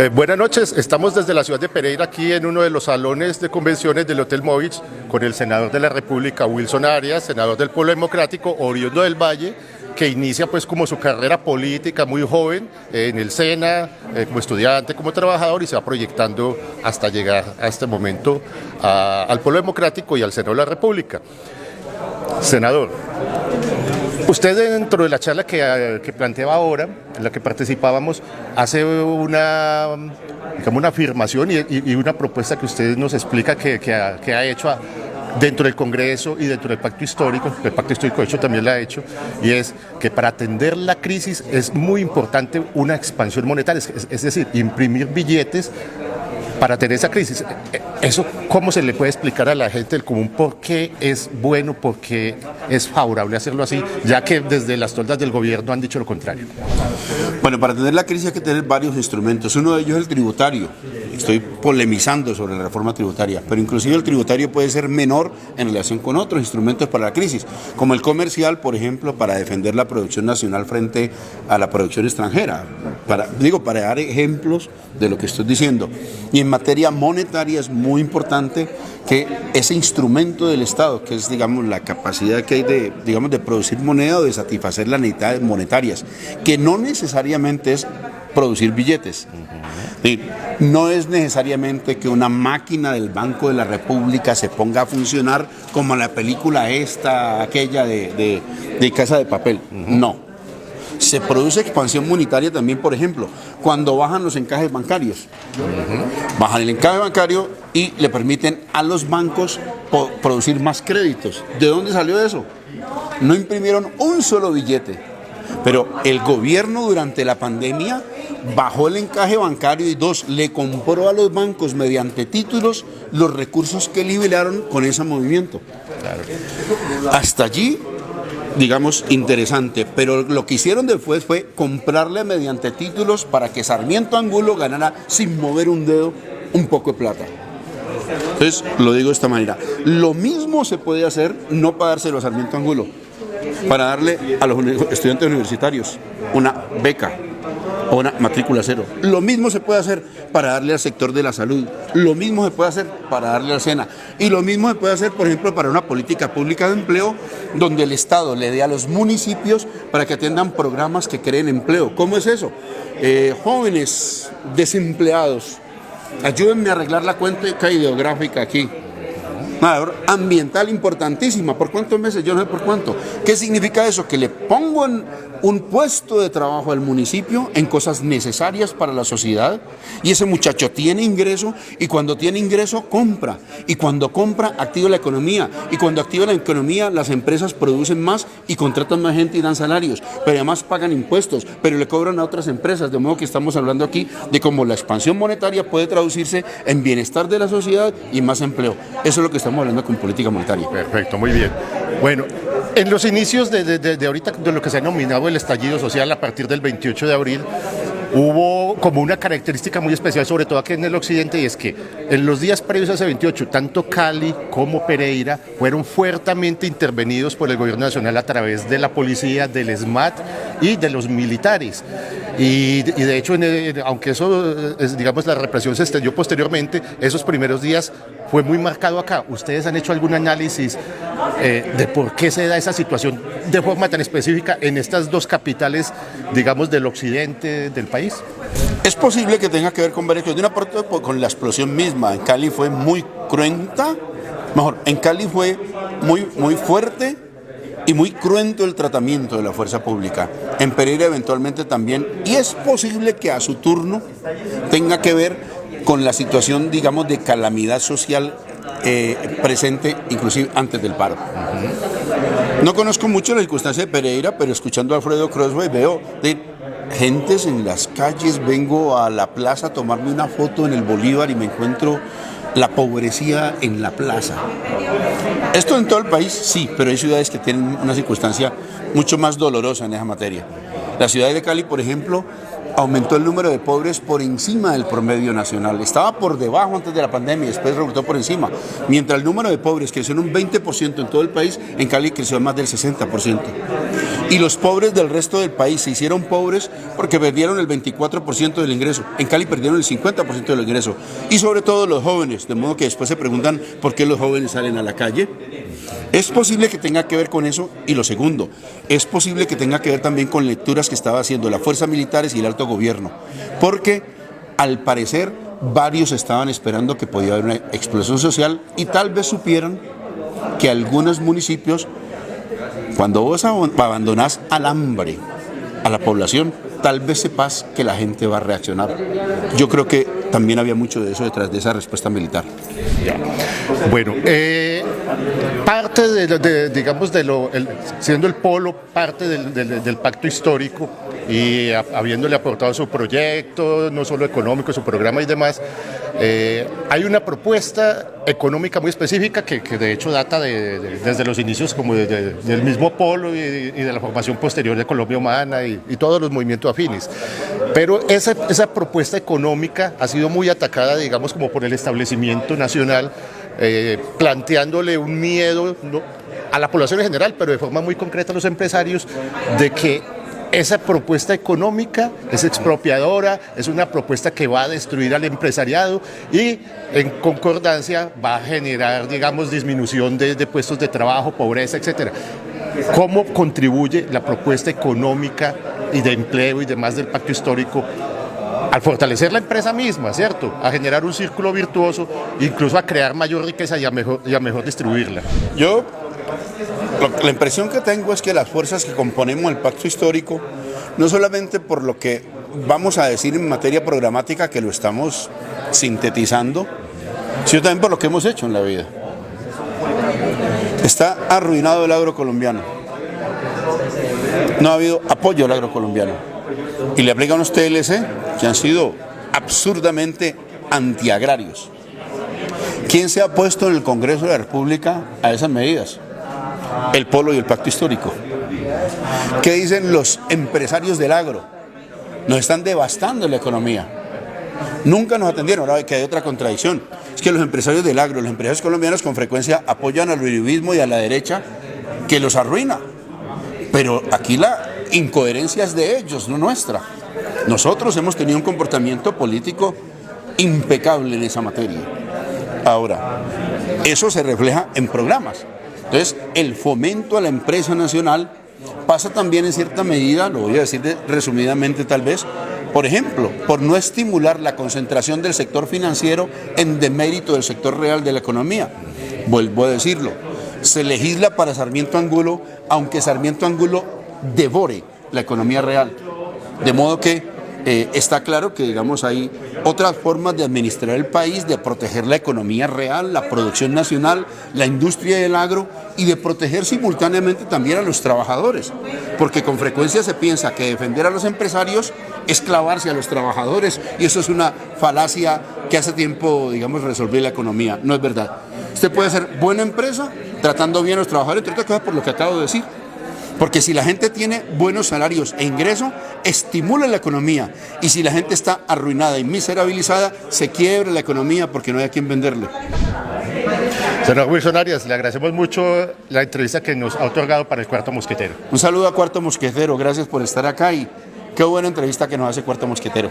Buenas noches, estamos desde la ciudad de Pereira aquí en uno de los salones de convenciones del Hotel Movich con el senador de la República, Wilson Arias, senador del Pueblo Democrático, oriundo del Valle, que inicia pues como su carrera política muy joven en el SENA, como estudiante, como trabajador, y se va proyectando hasta llegar a este momento al Pueblo Democrático y al Senado de la República. Senador, usted dentro de la charla que planteaba ahora, en la que participábamos, hace una afirmación y una propuesta que usted nos explica que ha hecho dentro del Congreso y dentro del Pacto Histórico. El Pacto Histórico de hecho también lo ha hecho, y es que para atender la crisis es muy importante una expansión monetaria, es decir, imprimir billetes para tener esa crisis. ¿Eso cómo se le puede explicar a la gente del común por qué es bueno, por qué es favorable hacerlo así, ya que desde las toldas del gobierno han dicho lo contrario? Bueno, para atender la crisis hay que tener varios instrumentos. Uno de ellos es el tributario. Estoy polemizando sobre la reforma tributaria, pero inclusive el tributario puede ser menor en relación con otros instrumentos para la crisis, como el comercial, por ejemplo, para defender la producción nacional frente a la producción extranjera. Para dar ejemplos de lo que estoy diciendo. Y en materia monetaria es muy importante que ese instrumento del Estado, que es, digamos, la capacidad que hay de producir moneda o de satisfacer las necesidades monetarias, que no necesariamente es producir billetes. No es necesariamente que una máquina del Banco de la República se ponga a funcionar como la película aquella de Casa de Papel. No. Se produce expansión monetaria también, por ejemplo, cuando bajan los encajes bancarios. Bajan el encaje bancario y le permiten a los bancos producir más créditos. ¿De dónde salió eso? No imprimieron un solo billete, pero el gobierno durante la pandemia bajó el encaje bancario y le compró a los bancos mediante títulos los recursos que liberaron con ese movimiento. Claro. Hasta allí, digamos, interesante, pero lo que hicieron después fue comprarle mediante títulos para que Sarmiento Angulo ganara sin mover un dedo un poco de plata. Entonces, lo digo de esta manera. Lo mismo se puede hacer, no para dárselo a Sarmiento Angulo, para darle a los estudiantes universitarios una beca o una matrícula cero. Lo mismo se puede hacer para darle al sector de la salud, lo mismo se puede hacer para darle al SENA, y lo mismo se puede hacer, por ejemplo, para una política pública de empleo, donde el Estado le dé a los municipios para que atiendan programas que creen empleo. ¿Cómo es eso? Jóvenes desempleados, ayúdenme a arreglar la cuenta ideográfica aquí. Una ambiental importantísima. ¿Por cuántos meses? Yo no sé por cuánto. ¿Qué significa eso? Que le pongo en un puesto de trabajo al municipio en cosas necesarias para la sociedad, y ese muchacho tiene ingreso, y cuando tiene ingreso compra, y cuando compra activa la economía, y cuando activa la economía las empresas producen más y contratan más gente y dan salarios, pero además pagan impuestos, pero le cobran a otras empresas, de modo que estamos hablando aquí de cómo la expansión monetaria puede traducirse en bienestar de la sociedad y más empleo. Eso es lo que estamos hablando con política monetaria. Perfecto, muy bien. Bueno, en los inicios de ahorita, de lo que se ha denominado el estallido social a partir del 28 de abril, hubo como una característica muy especial, sobre todo aquí en el occidente, y es que en los días previos a ese 28, tanto Cali como Pereira fueron fuertemente intervenidos por el gobierno nacional a través de la policía, del SMAT y de los militares. Y de hecho, aunque eso, digamos, la represión se extendió posteriormente, esos primeros días fue muy marcado acá. ¿Ustedes han hecho algún análisis de por qué se da esa situación de forma tan específica en estas dos capitales, digamos, del occidente del país? Es posible que tenga que ver con varias cosas. De una parte, con la explosión misma. En Cali fue muy cruenta, en Cali fue muy fuerte y muy cruento el tratamiento de la fuerza pública. En Pereira eventualmente también, y es posible que a su turno tenga que ver con la situación, digamos, de calamidad social presente inclusive antes del paro. No conozco mucho la circunstancia de Pereira, pero escuchando a Alfredo Crossway veo de gentes en las calles, vengo a la plaza a tomarme una foto en el Bolívar y me encuentro la pobrecía en la plaza. Esto en todo el país, sí, pero hay ciudades que tienen una circunstancia mucho más dolorosa en esa materia. La ciudad de Cali, por ejemplo, aumentó el número de pobres por encima del promedio nacional. Estaba por debajo antes de la pandemia y después resultó por encima. Mientras el número de pobres creció en un 20% en todo el país, en Cali creció en más del 60%. Y los pobres del resto del país se hicieron pobres porque perdieron el 24% del ingreso. En Cali perdieron el 50% del ingreso. Y sobre todo los jóvenes, de modo que después se preguntan por qué los jóvenes salen a la calle. Es posible que tenga que ver con eso, y lo segundo, es posible que tenga que ver también con lecturas que estaba haciendo las fuerzas militares y el alto gobierno, porque al parecer varios estaban esperando que podía haber una explosión social y tal vez supieran que algunos municipios, cuando vos abandonás al hambre a la población, tal vez sepas que la gente va a reaccionar. Yo creo que también había mucho de eso detrás de esa respuesta militar. Bueno, parte digamos, siendo el polo parte del pacto histórico y habiéndole aportado su proyecto, no solo económico, su programa y demás, hay una propuesta económica muy específica que de hecho data desde los inicios como del mismo polo y de la formación posterior de Colombia Humana y todos los movimientos afines. Pero esa propuesta económica ha sido muy atacada, digamos, como por el establecimiento nacional, planteándole un miedo a la población en general, pero de forma muy concreta a los empresarios, de que esa propuesta económica es expropiadora, es una propuesta que va a destruir al empresariado y en concordancia va a generar, digamos, disminución de puestos de trabajo, pobreza, etcétera. ¿Cómo contribuye la propuesta económica y de empleo y demás del pacto histórico al fortalecer la empresa misma, ¿cierto? A generar un círculo virtuoso, incluso a crear mayor riqueza y a mejor distribuirla? La impresión que tengo es que las fuerzas que componemos el pacto histórico, no solamente por lo que vamos a decir en materia programática, que lo estamos sintetizando, sino también por lo que hemos hecho en la vida. Está arruinado el agro colombiano. No ha habido apoyo al agro colombiano. Y le aplican unos TLC que han sido absurdamente antiagrarios. ¿Quién se ha opuesto en el Congreso de la República a esas medidas? El polo y el pacto histórico. ¿Qué dicen los empresarios del agro? Nos están devastando la economía. Nunca nos atendieron. Ahora que hay otra contradicción. Es que los empresarios del agro, los empresarios colombianos con frecuencia apoyan al uribismo y a la derecha que los arruina. Pero aquí la incoherencia es de ellos, no nuestra. Nosotros hemos tenido un comportamiento político impecable en esa materia. Ahora, eso se refleja en programas. Entonces, el fomento a la empresa nacional pasa también en cierta medida, lo voy a decir resumidamente tal vez, por ejemplo, por no estimular la concentración del sector financiero en demérito del sector real de la economía. Vuelvo a decirlo, se legisla para Sarmiento Angulo, aunque Sarmiento Angulo devore la economía real. De modo que está claro que, digamos, hay otras formas de administrar el país, de proteger la economía real, la producción nacional, la industria del agro y de proteger simultáneamente también a los trabajadores. Porque con frecuencia se piensa que defender a los empresarios es clavarse a los trabajadores y eso es una falacia que hace tiempo, digamos, resolvió la economía. No es verdad. Usted puede hacer buena empresa tratando bien a los trabajadores, entre otras cosas por lo que acabo de decir. Porque si la gente tiene buenos salarios e ingresos, estimula la economía. Y si la gente está arruinada y miserabilizada, se quiebra la economía porque no hay a quien venderle. Senador Wilson Arias, le agradecemos mucho la entrevista que nos ha otorgado para el Cuarto Mosquetero. Un saludo a Cuarto Mosquetero, gracias por estar acá y qué buena entrevista que nos hace Cuarto Mosquetero.